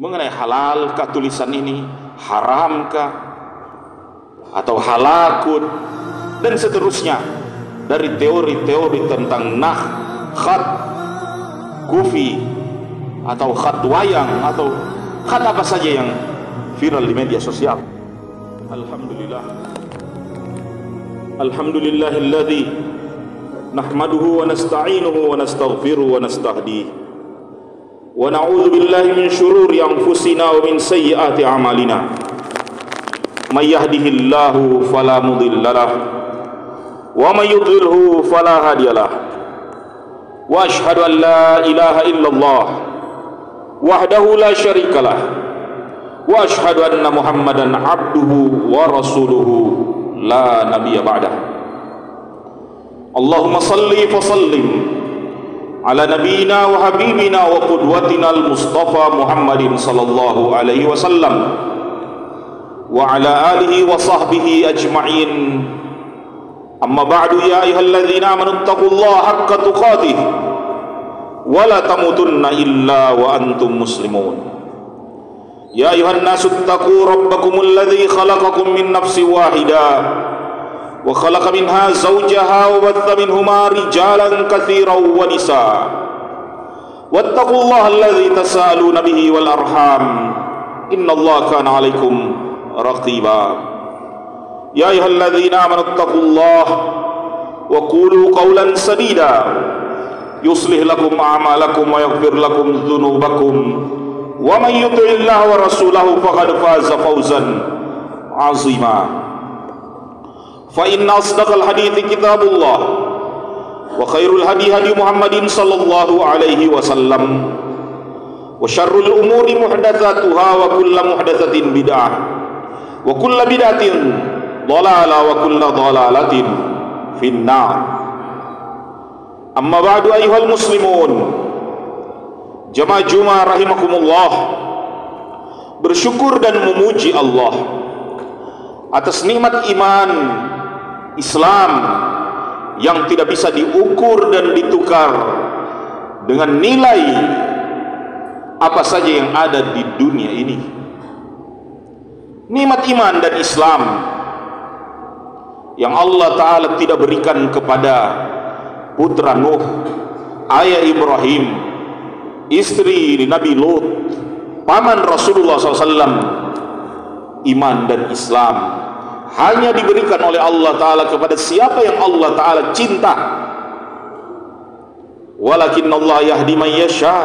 mengenai halalkah tulisan ini, haramkah, atau halakun, dan seterusnya, dari teori-teori tentang khat, kufi, atau khat wayang, atau khat apa saja yang viral di media sosial. Alhamdulillahilladzi nahmaduhu wa nasta'inuhu wa nastaghfiruhu wa nastahdihi wa na'udzu billahi min syururi anfusina wa min sayyiati a'malina. May yahdihillahu fala mudilla lahu wa may yudlilhu fala hadiya lahu. Wa asyhadu an la ilaha illallah wahdahu la syarika lahu wa asyhadu anna Muhammadan abduhu wa rasuluhu la nabiyya ba'dah. Allahumma salli wa sallim ala nabiyyina wa habibina wa qudwatina al-Mustafa Muhammadin sallallahu alaihi wasallam wa ala alihi wa sahbihi ajma'in. Amma ba'du, ya ayyuhalladzina amanu taqullaha haqqa tuqatih wa la tamutunna illa wa antum muslimun. Ya ayuhan nasu taqu rabbakumul ladzi khalaqakum min nafsin wahidah wa khalaqa minha zawjaha wa batha minhuma rijalan katsiran wa nisaa. Wattaqullaha alladzi tasaaluna bihi wal arham innallaha kana 'alaikum raqiba. Ya ayyuhalladzina amanu taqullaha wa qulu qawlan sadida yuslih lakum a'malakum wa yaghfir lakum dhunubakum wa man yuti'illaha wa rasulahu faqad faza fawzan 'azima. Fa inna asdaqal hadithi kitabullah wa khairul hadi hadi Muhammadin sallallahu alaihi wasallam wa syarrul umuri muhdatsatuha wa kullu muhdatsatin bid'ah wa kullu bid'atin dhalalah wa kullu dhalalatin finnar. Amma ba'du, ayyuhal muslimun, jamaah Jumat rahimakumullah, bersyukur dan memuji Allah atas nikmat iman Islam yang tidak bisa diukur dan ditukar dengan nilai apa saja yang ada di dunia ini. Nikmat iman dan Islam yang Allah Ta'ala tidak berikan kepada putra Nuh, ayah Ibrahim, istri Nabi Lut, paman Rasulullah SAW. Iman dan Islam hanya diberikan oleh Allah Ta'ala kepada siapa yang Allah Ta'ala cinta. Walakinna Allah yahdi man yasha.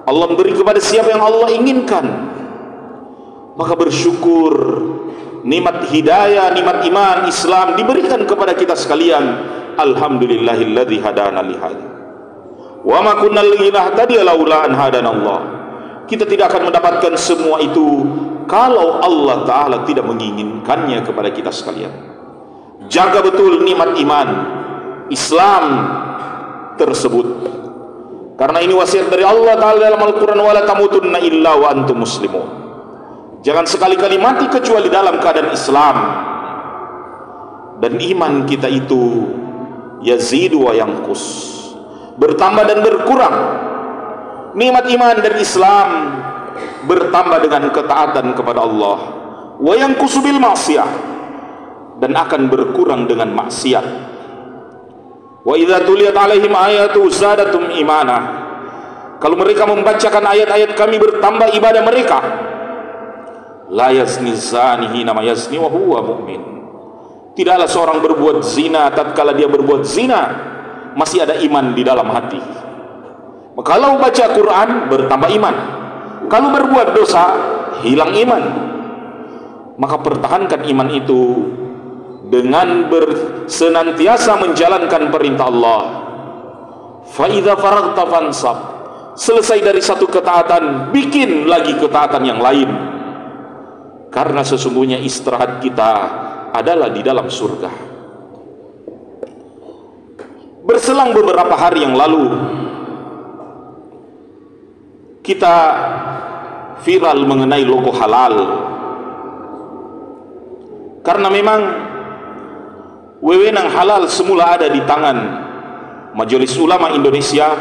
Allah memberi kepada siapa yang Allah inginkan. Maka bersyukur nikmat hidayah, nikmat iman Islam diberikan kepada kita sekalian. Alhamdulillahilladzi hadana li hadza wa ma kunna linahtadiya laula an hadana Allah. Kita tidak akan mendapatkan semua itu kalau Allah Ta'ala tidak menginginkannya kepada kita sekalian. Jaga betul nikmat iman Islam tersebut, karena ini wasiat dari Allah Ta'ala dalam Al-Quran, wa la tamutunna illa wa antum muslimun. Jangan sekali-kali mati kecuali dalam keadaan Islam. Dan iman kita itu yazidu wa yanqus, bertambah dan berkurang. Nikmat iman dan Islam bertambah dengan ketaatan kepada Allah, wa yanqusu bil ma'siyah, dan akan berkurang dengan maksiat. Wa idza tuliyat alaihim ayatu zadatum imana. Kalau mereka membacakan ayat-ayat kami, bertambah ibadah mereka. La yazni zani hina ma yazni wa huwa mu'min. Tidaklah seorang berbuat zina tatkala dia berbuat zina masih ada iman di dalam hati. Kalau baca Quran, bertambah iman. Kalau berbuat dosa, hilang iman. Maka pertahankan iman itu dengan senantiasa menjalankan perintah Allah. Fa idza faraghta fansab. Selesai dari satu ketaatan, bikin lagi ketaatan yang lain. Karena sesungguhnya istirahat kita adalah di dalam surga. Berselang beberapa hari yang lalu, kita viral mengenai logo halal. Karena memang wewenang halal semula ada di tangan Majelis Ulama Indonesia,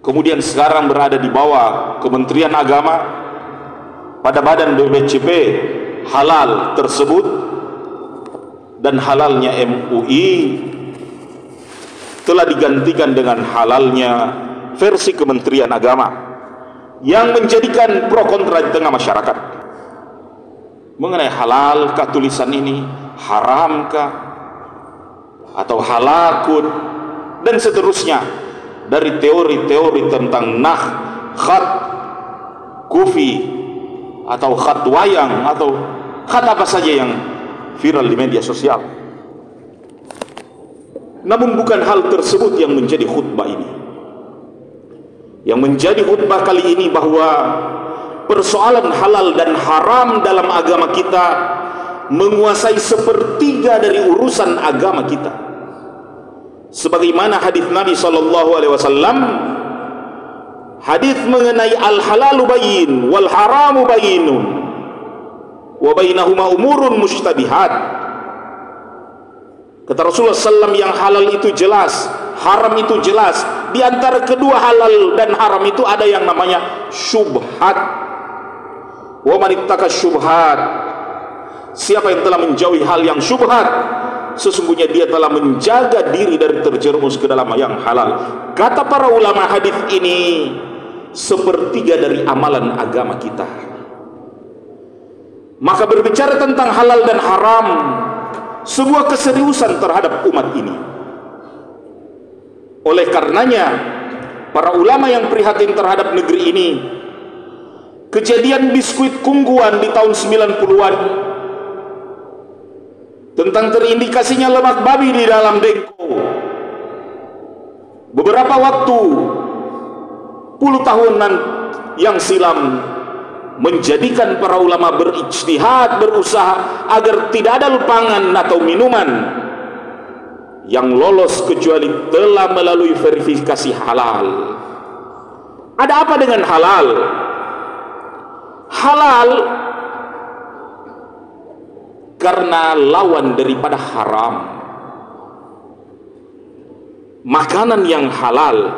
kemudian sekarang berada di bawah Kementerian Agama, pada badan BPCP halal tersebut, dan halalnya MUI telah digantikan dengan halalnya versi Kementerian Agama, yang menjadikan pro kontra di tengah masyarakat mengenai halalkah tulisan ini, haramkah, atau halakun, dan seterusnya, dari teori-teori tentang khat kufi, atau khat wayang, atau khat apa saja yang viral di media sosial. Namun bukan hal tersebut yang menjadi khutbah ini. Yang menjadi khutbah kali ini bahwa persoalan halal dan haram dalam agama kita menguasai sepertiga dari urusan agama kita. Sebagaimana hadis Nabi SAW, hadis mengenai al-halalu bayin wal haramu bayinun wa bainahuma umurun mushtabihat. Kata Rasulullah SAW, yang halal itu jelas, haram itu jelas. Di antara kedua halal dan haram itu ada yang namanya syubhat. Wa man ittaka syubhat, siapa yang telah menjauhi hal yang syubhat, sesungguhnya dia telah menjaga diri dari terjerumus ke dalam yang halal. Kata para ulama, hadis ini sepertiga dari amalan agama kita. Maka berbicara tentang halal dan haram, sebuah keseriusan terhadap umat ini. Oleh karenanya, para ulama yang prihatin terhadap negeri ini, kejadian biskuit Kungguan di tahun 90-an, tentang terindikasinya lemak babi di dalam dengko, beberapa waktu puluh tahunan yang silam, menjadikan para ulama berijtihad, berusaha agar tidak ada pangan atau minuman yang lolos kecuali telah melalui verifikasi halal. Ada apa dengan halal? Halal karena lawan daripada haram. Makanan yang halal,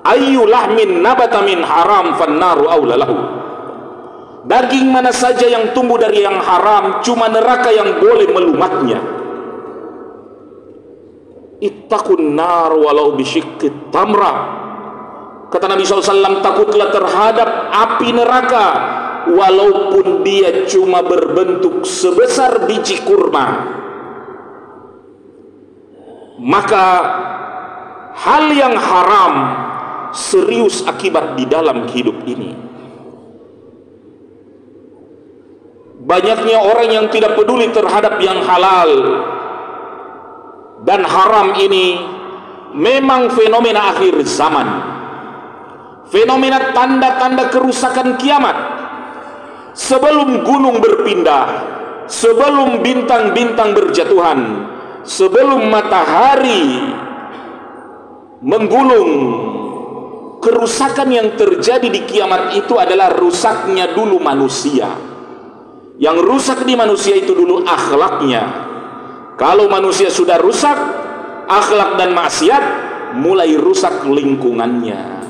ayyu lahmin nabata min haram fannaru aula lahu. Daging mana saja yang tumbuh dari yang haram, cuma neraka yang boleh melumatnya. Ittaqun nar walau bisyiqqit tamra. Kata Nabi SAW, takutlah terhadap api neraka walaupun dia cuma berbentuk sebesar biji kurma. Maka hal yang haram serius akibat di dalam hidup ini. Banyaknya orang yang tidak peduli terhadap yang halal dan haram ini memang fenomena akhir zaman, fenomena tanda-tanda kerusakan kiamat. Sebelum gunung berpindah, sebelum bintang-bintang berjatuhan, sebelum matahari menggulung, kerusakan yang terjadi di kiamat itu adalah rusaknya dulu manusia. Yang rusak di manusia itu dulu akhlaknya. Kalau manusia sudah rusak akhlak dan maksiat, mulai rusak lingkungannya.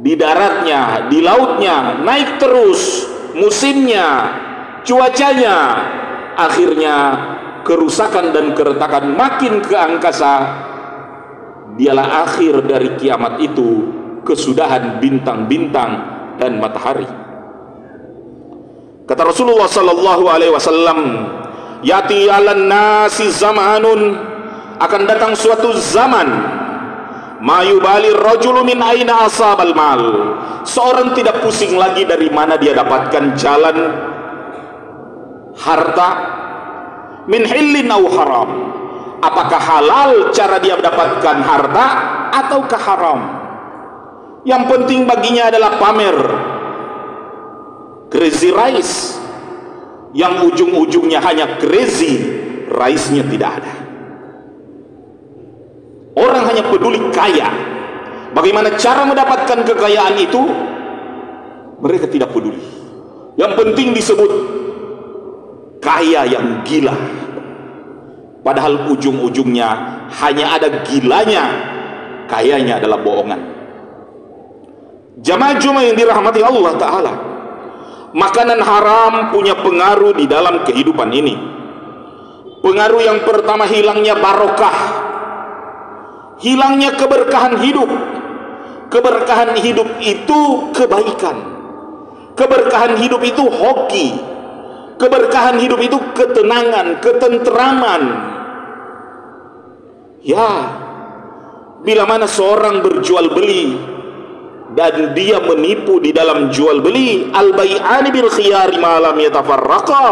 Di daratnya, di lautnya, naik terus musimnya, cuacanya, akhirnya kerusakan dan keretakan makin ke angkasa. Dialah akhir dari kiamat itu, kesudahan bintang-bintang dan matahari. Kata Rasulullah sallallahu alaihi wasallam, yati 'alan nasi zamanun, akan datang suatu zaman, mayubali rajulu min aina asabal mal, seorang tidak pusing lagi dari mana dia dapatkan jalan harta, min hillin aw haram, apakah halal cara dia mendapatkan harta ataukah haram. Yang penting baginya adalah pamer, crazy rice, yang ujung-ujungnya hanya crazy, rice-nya tidak ada. Orang hanya peduli kaya. Bagaimana cara mendapatkan kekayaan itu, mereka tidak peduli. Yang penting disebut kaya yang gila, padahal ujung-ujungnya hanya ada gilanya, kayanya adalah bohongan. Jamaah Jumat yang dirahmati Allah Ta'ala, makanan haram punya pengaruh di dalam kehidupan ini. Pengaruh yang pertama, hilangnya barokah, hilangnya keberkahan hidup. Keberkahan hidup itu kebaikan, keberkahan hidup itu hoki, keberkahan hidup itu ketenangan, ketenteraman. Ya, bila mana seorang berjual beli dan dia menipu di dalam jual beli, al-bai'ani bil khiyari ma lam yatafarraqa,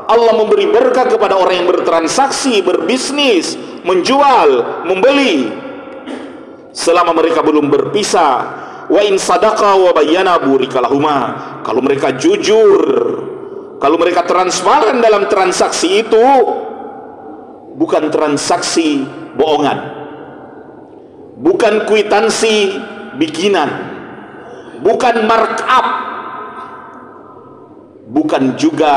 Allah memberi berkah kepada orang yang bertransaksi, berbisnis, menjual, membeli selama mereka belum berpisah. Wa in sadaqa wa bayyana burika lahuma, kalau mereka jujur, kalau mereka transparan dalam transaksi itu, bukan transaksi bohongan, bukan kwitansi bikinan, bukan markup, bukan juga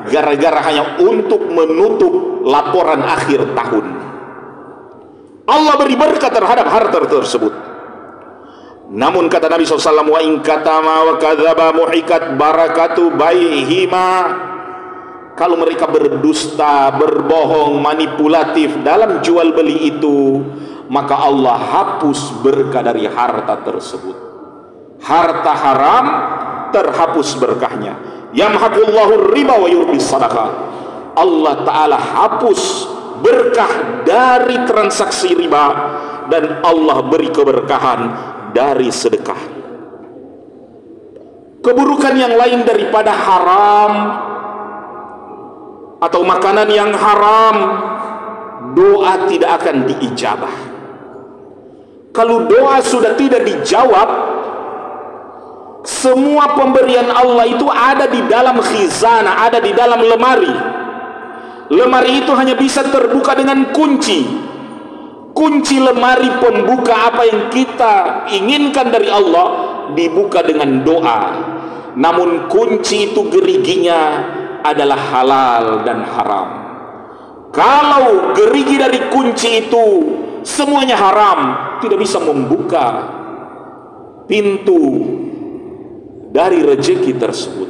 gara-gara hanya untuk menutup laporan akhir tahun. Allah beri berkat terhadap harta tersebut. Namun kata Nabi SAW, wa in katama wa kadzaba muhikat barakatu baihima, kalau mereka berdusta, berbohong, manipulatif dalam jual beli itu, maka Allah hapus berkah dari harta tersebut. Harta haram terhapus berkahnya. Yamhaqullahu riba wa yurbis sadaqah, Allah Ta'ala hapus berkah dari transaksi riba, dan Allah beri keberkahan dari sedekah. Keburukan yang lain daripada haram atau makanan yang haram, doa tidak akan diijabah. Kalau doa sudah tidak dijawab, semua pemberian Allah itu ada di dalam khizanah, ada di dalam lemari. Lemari itu hanya bisa terbuka dengan kunci. Kunci lemari pembuka apa yang kita inginkan dari Allah dibuka dengan doa. Namun kunci itu geriginya adalah halal dan haram. Kalau gerigi dari kunci itu semuanya haram, tidak bisa membuka pintu dari rezeki tersebut.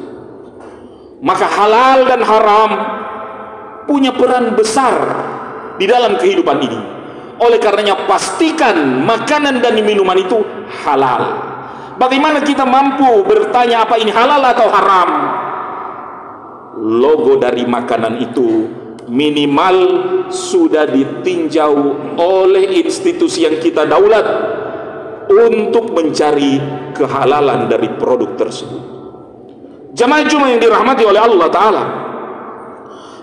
Maka halal dan haram punya peran besar di dalam kehidupan ini. Oleh karenanya pastikan makanan dan minuman itu halal. Bagaimana kita mampu bertanya apa ini halal atau haram? Logo dari makanan itu minimal sudah ditinjau oleh institusi yang kita daulat untuk mencari kehalalan dari produk tersebut. Jamaah Jumat yang dirahmati oleh Allah Ta'ala,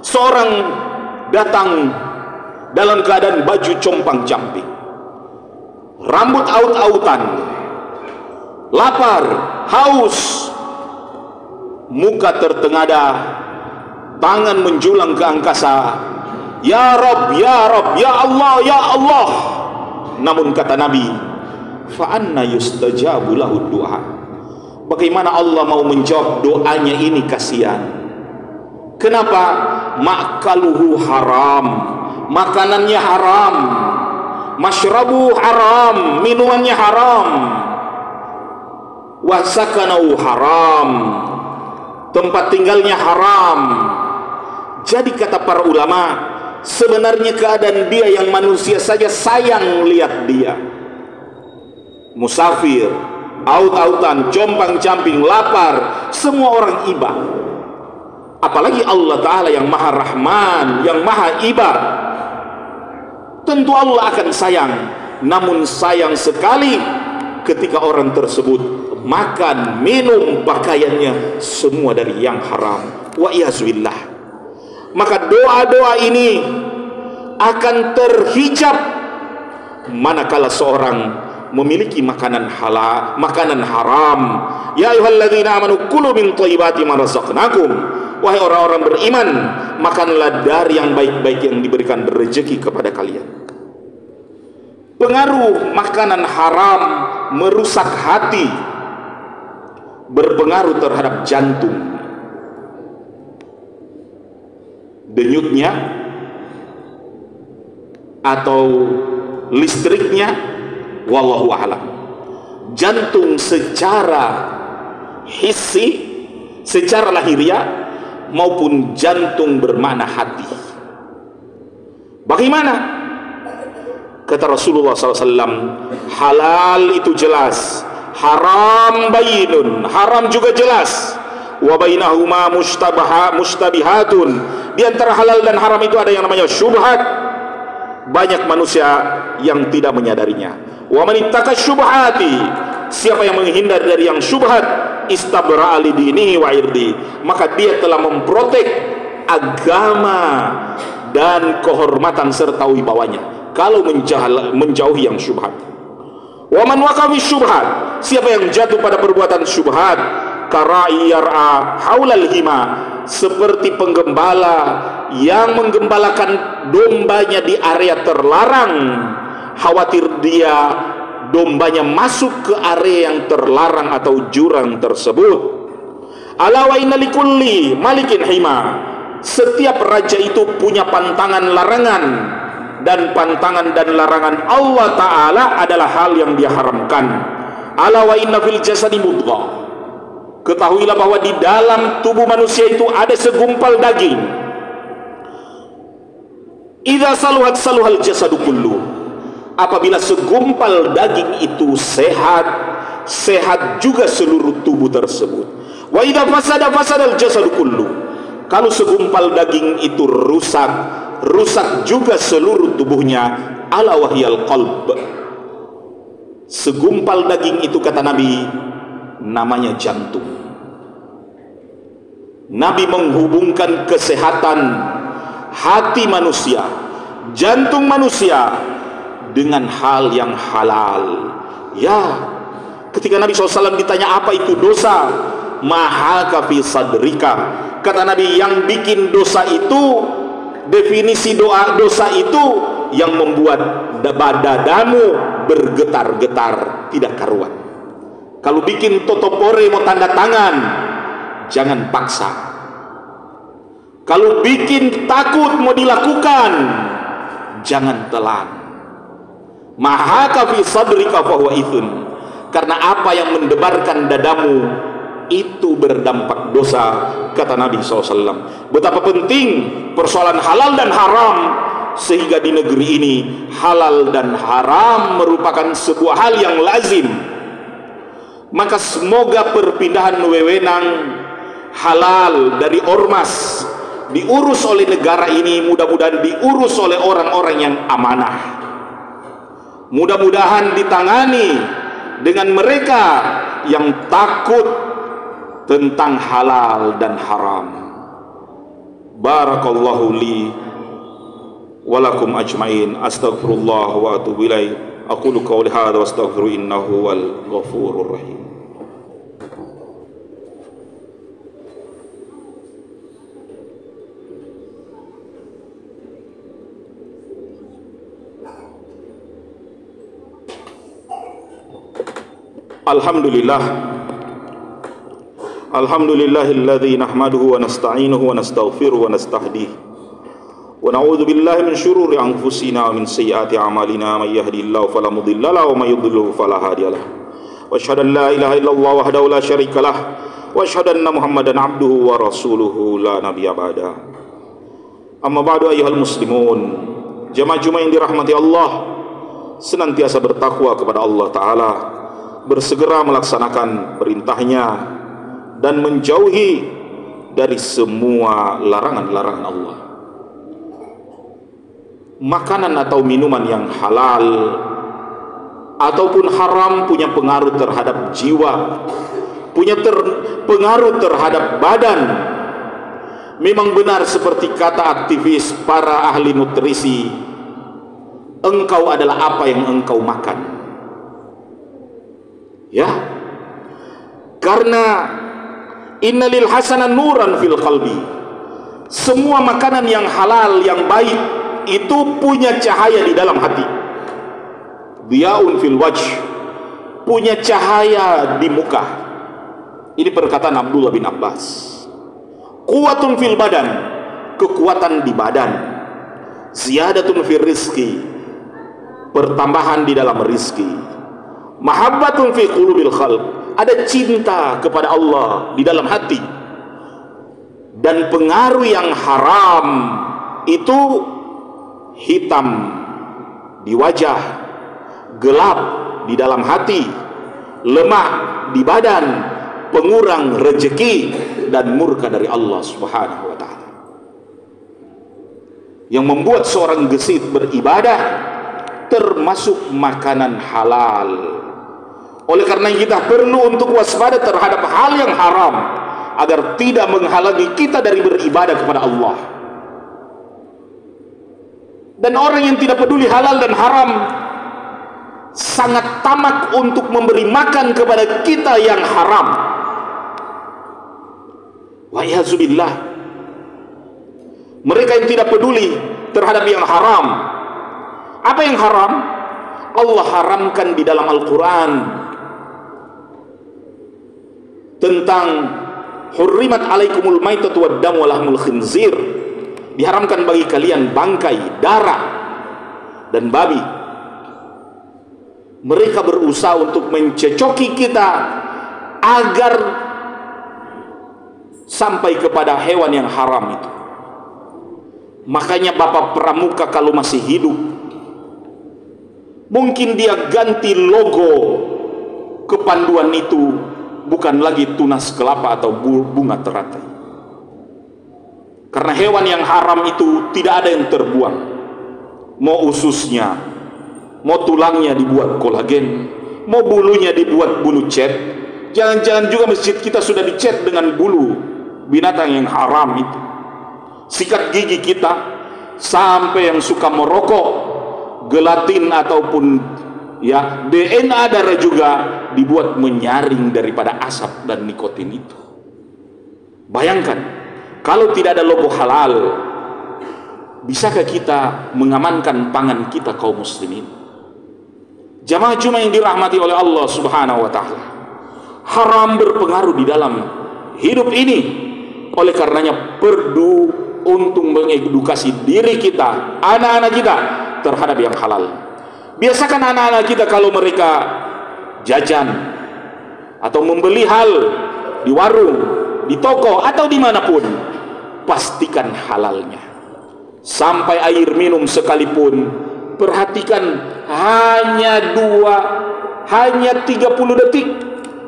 seorang datang dalam keadaan baju compang-camping, rambut aut-autan, lapar, haus, muka tertengada, tangan menjulang ke angkasa, ya Rabb, ya Rabb, ya Allah, ya Allah. Namun kata Nabi, fa anna yustajabu lahu du'a, bagaimana Allah mau menjawab doanya ini? Kasihan. Kenapa? Makaluhu haram, makanannya haram, masyrabu haram, minumannya haram, wasakanau haram, tempat tinggalnya haram. Jadi kata para ulama, sebenarnya keadaan dia yang manusia saja sayang lihat dia musafir, aut-autan, compang-camping, lapar, semua orang iba. Apalagi Allah Ta'ala yang maha rahman, yang maha iba, tentu Allah akan sayang. Namun sayang sekali ketika orang tersebut makan, minum, pakaiannya semua dari yang haram. Wa iyazbillah. Maka doa-doa ini akan terhijab manakala seorang memiliki makanan halal, makanan haram. Ya ayyuhalladzina amanu kulu min thayyibati ma razaqnakum, wahai orang-orang beriman, makanlah dari yang baik-baik yang diberikan rezeki kepada kalian. Pengaruh makanan haram merusak hati, berpengaruh terhadap jantung, denyutnya atau listriknya, wallahu a'lam. jantung secara hissi, secara lahiriah, maupun jantung bermakna hati. Bagaimana? Kata Rasulullah SAW, halal itu jelas, haram bayinun, haram juga jelas, wa bainahuma mustabihatun, di antara halal dan haram itu ada yang namanya syubhat. Banyak manusia yang tidak menyadarinya. Wa man ittaqa syubhati, siapa yang menghindar dari yang syubhat, istabra'a li dinihi wa irdi, maka dia telah memprotek agama dan kehormatan serta wibawanya kalau menjauhi yang syubhat. Wa man waqafi syubhat, siapa yang jatuh pada perbuatan syubhat, kara'i yar'a haulal hima, seperti penggembala yang menggembalakan dombanya di area terlarang, khawatir dia dombanya masuk ke area yang terlarang atau jurang tersebut. Ala wa inna likulli malikin hima, setiap raja itu punya pantangan larangan, dan pantangan dan larangan Allah Ta'ala adalah hal yang dia haramkan. Ala wa inna fil jasadi mudghah, ketahuilah bahwa di dalam tubuh manusia itu ada segumpal daging. Idza saluhat saluhal jasadu kullu, apabila segumpal daging itu sehat, sehat juga seluruh tubuh tersebut. Wa idza fasada fasadal jasadu kullu, kalau segumpal daging itu rusak, rusak juga seluruh tubuhnya. Ala wahyal qalb, segumpal daging itu, kata Nabi, namanya jantung. Nabi menghubungkan kesehatan hati manusia, jantung manusia, dengan hal yang halal. Ya, ketika Nabi SAW ditanya apa itu dosa, mahaka fi sadrika, kata Nabi, yang bikin dosa itu, definisi dosa itu yang membuat dadamu bergetar-getar tidak karuan. Kalau bikin totopore mau tanda tangan, jangan paksa. Kalau bikin takut mau dilakukan, jangan telan. Mahaka fi sadrika fahuwa ithun, karena apa yang mendebarkan dadamu itu berdampak dosa, kata Nabi SAW. Betapa penting persoalan halal dan haram, sehingga di negeri ini halal dan haram merupakan sebuah hal yang lazim. Maka semoga perpindahan wewenang halal dari ormas diurus oleh negara ini, mudah-mudahan diurus oleh orang-orang yang amanah. Mudah-mudahan ditangani dengan mereka yang takut tentang halal dan haram. Barakallahu li wa lakum ajmain. Astaghfirullah wa atubu ilaih. Aqulu qawli hadza wa astaghfiru innahu wal ghafurur rahim. Alhamdulillah, alhamdulillahilladzi nahmaduhu wa nasta'inuhu wa nastaghfiruhu wa nastahdihi wa na'udzu billahi min syururi anfusina wa min sayyiati a'malina, may yahdihillahu fala mudilla lahu wa may yudlil fala hadiya lahu. Wa asyhadu an la ilaha illallah wahdahu la syarika lah, wa asyhadu anna Muhammadan abduhu wa rasuluhu la nabiyya ba'da. Amma ba'du, ayyuhal muslimun, jamaah Jumat yang dirahmati Allah, senantiasa bertakwa kepada Allah Ta'ala, bersegera melaksanakan perintahnya dan menjauhi dari semua larangan-larangan Allah. Makanan atau minuman yang halal ataupun haram punya pengaruh terhadap jiwa, punya pengaruh terhadap badan. Memang benar seperti kata aktivis para ahli nutrisi, engkau adalah apa yang engkau makan. Ya, karena innalil hasanan nuran fil qalbi, semua makanan yang halal yang baik itu punya cahaya di dalam hati. Diyaun fil wajh, punya cahaya di muka. Ini perkataan Abdullah bin Abbas. Quwwatun fil badan, kekuatan di badan. Ziyadatun fil rizki, pertambahan di dalam rizki. Mahabbatun fi qulubil khalq, ada cinta kepada Allah di dalam hati. Dan pengaruh yang haram itu hitam di wajah, gelap di dalam hati, lemah di badan, pengurang rezeki, dan murka dari Allah Subhanahu wa ta'ala. Yang membuat seorang gesit beribadah termasuk makanan halal. Oleh karena kita perlu untuk waspada terhadap hal yang haram agar tidak menghalangi kita dari beribadah kepada Allah. Dan orang yang tidak peduli halal dan haram sangat tamak untuk memberi makan kepada kita yang haram. Wa'iyahzubillah. Mereka yang tidak peduli terhadap yang haram. Apa yang haram? Allah haramkan di dalam Al-Quran tentang hurrimat alaikumul maitatu waddamu walahmul khinzir, diharamkan bagi kalian bangkai, darah, dan babi. Mereka berusaha untuk mencecoki kita agar sampai kepada hewan yang haram itu. Makanya Bapak Pramuka kalau masih hidup, mungkin dia ganti logo kepanduan itu, bukan lagi tunas kelapa atau bunga teratai. Karena hewan yang haram itu tidak ada yang terbuang. Mau ususnya, mau tulangnya dibuat kolagen, mau bulunya dibuat bulu cat. Jangan-jangan juga masjid kita sudah dicat dengan bulu binatang yang haram itu. Sikat gigi kita, sampai yang suka merokok, gelatin ataupun ya DNA darah juga dibuat menyaring daripada asap dan nikotin itu. Bayangkan kalau tidak ada logo halal, bisakah kita mengamankan pangan kita kaum muslimin? Jamaah cuma yang dirahmati oleh Allah Subhanahu wa ta'ala, haram berpengaruh di dalam hidup ini. Oleh karenanya perlu untuk mengedukasi diri kita, anak-anak kita terhadap yang halal. Biasakan anak-anak kita kalau mereka jajan atau membeli hal di warung, di toko atau dimanapun, pastikan halalnya. Sampai air minum sekalipun, perhatikan hanya 30 detik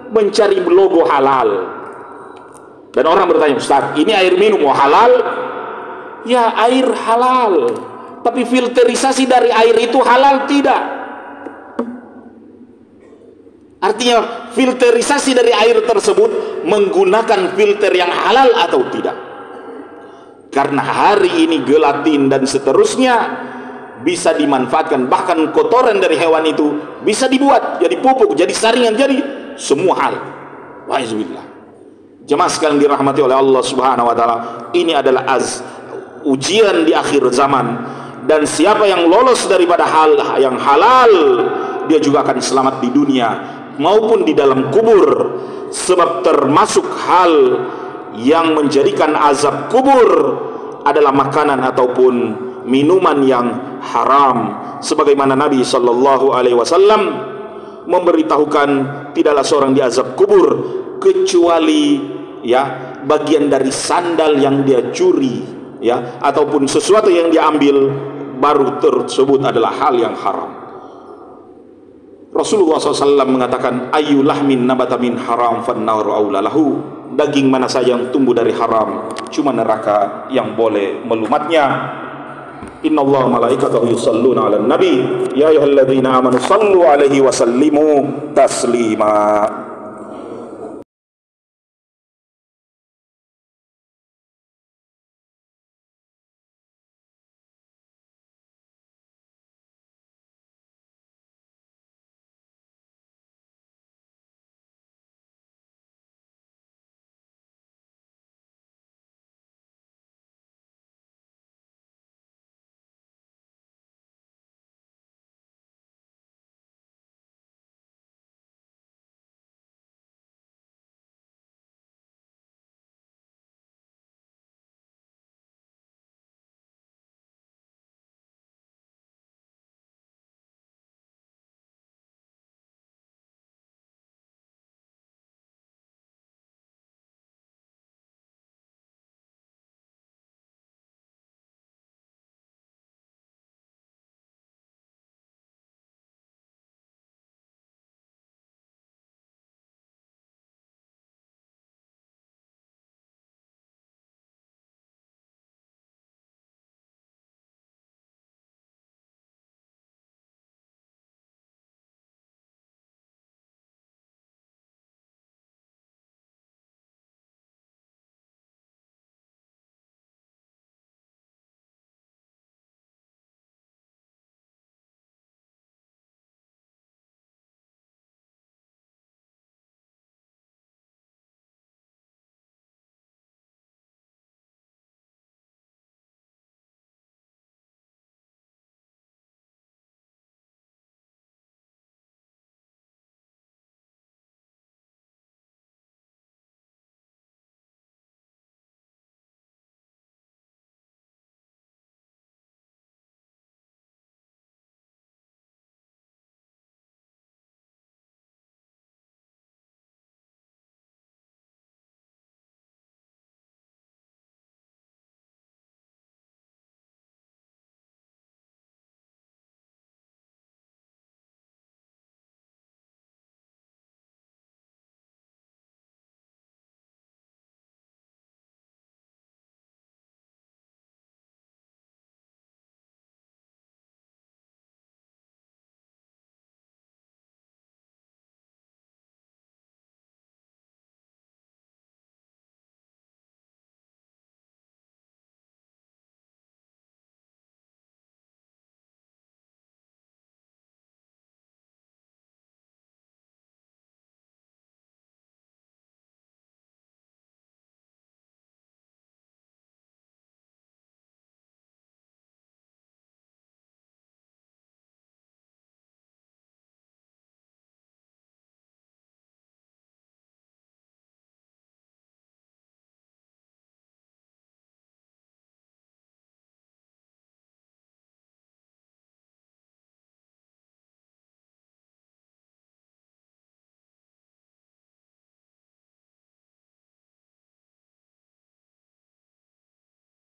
mencari logo halal. Dan orang bertanya, Ustaz, ini air minum mau halal? Ya, air halal, tapi filterisasi dari air itu halal tidak? Artinya filterisasi dari air tersebut menggunakan filter yang halal atau tidak? Karena hari ini gelatin dan seterusnya bisa dimanfaatkan, bahkan kotoran dari hewan itu bisa dibuat jadi pupuk, jadi saringan, jadi semua hal. Wa'izbillah. Jemaah sekalian dirahmati oleh Allah Subhanahu wa ta'ala, ini adalah ujian di akhir zaman, dan siapa yang lolos daripada hal yang halal, dia juga akan selamat di dunia maupun di dalam kubur. Sebab termasuk hal yang menjadikan azab kubur adalah makanan ataupun minuman yang haram, sebagaimana Nabi sallallahu alaihi wasallam memberitahukan tidaklah seorang diazab kubur kecuali ya bagian dari sandal yang dia curi, ya, ataupun sesuatu yang diambil, baru tersebut adalah hal yang haram. Rasulullah SAW mengatakan, ayu lahmin nabata min haram fannaru aula lahu. Daging mana saja yang tumbuh dari haram, cuma neraka yang boleh melumatnya. Innallaha malaikatahu yusalluna 'alan nabi ya ayyuhalladzina amanu sallu 'alaihi wa sallimu taslima.